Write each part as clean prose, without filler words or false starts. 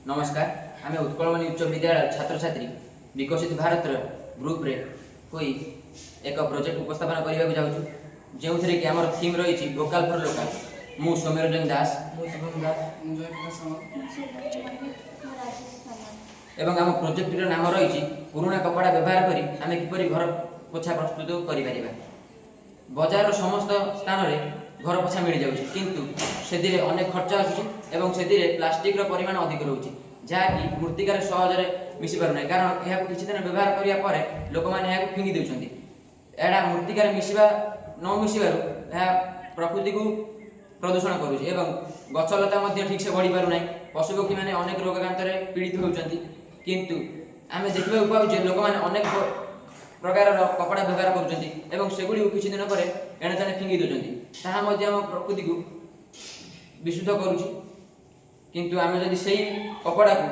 नमस्कार आम उत्कलमणि उच्च विद्यालय छात्र छात्री विकसित भारत ग्रुप रे कोई एक प्रोजेक्ट उपस्थापन करने जाऊँ जो कि आम थीम रही वोकाल फॉर लोकल। मु सौम्यरंजन दास एवं आम प्रोजेक्ट नाम रही पुराणा कपड़ा व्यवहार करी आम किपरि घर पोछा प्रस्तुत करिपरिबा। बजार समस्त स्थान में घर पोछा मिल जाऊँ किंतु से अनेक खर्च आसुची से प्लास्टिक परिमाण अधिक रोचे जहाँकि मृत्तिकार सहजरे मिसी पारना कारण यह किसी दिन व्यवहार करने लोक मैंने फिंगी देउछन्ति। एडा मृत्तिकार मिसवा न मिसबार प्रकृति को प्रदूषण करुचे एवं गछलता ठीक से बढ़ी पारना। पशुपक्षी मैंने अनेक रोगाक्रांत पीड़ित होती किंतु आम देखा पाचे लोक मैंने अनेक प्रकार कपड़ा व्यवहार करुँच सेगुड़ी किसी दिन पर एणे तेणे फिंगी देउछन्ति ताहा प्रकृति को विशुद्ध करुँच। किंतु आम जदि से कपड़ा को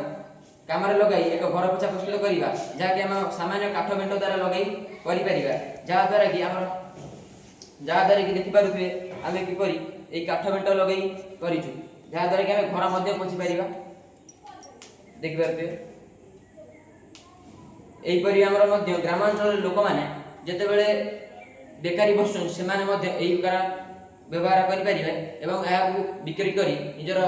काम लगाई एक घर पोछा प्रस्तुत करवा जहाँकि आम सामान्य काठ बेंट द्वारा लगे जहाँद्वारा कि आम जहाँद्वारा कि देखिपे आम किपर ये काठ बेंट लगे करूँ जहाँद्वारा कि आम घर मध्य पोछी पार देखिपे। यहीपरि आमर ग्रामांचल लोक मैंने जिते बड़े बेकारी बसुन से व्यवहार करें बिक्री कर निजर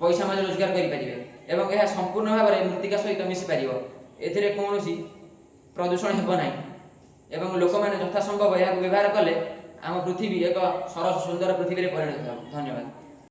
पैसा रोजगार करें यह संपूर्ण भाव में मृत्तिका सहित मिसी पार कौन प्रदूषण हेब ना लोक मैंने यथासंभव यह व्यवहार कले आम पृथ्वी एक सरस सुंदर पृथ्वी परिणत हो। धन्यवाद।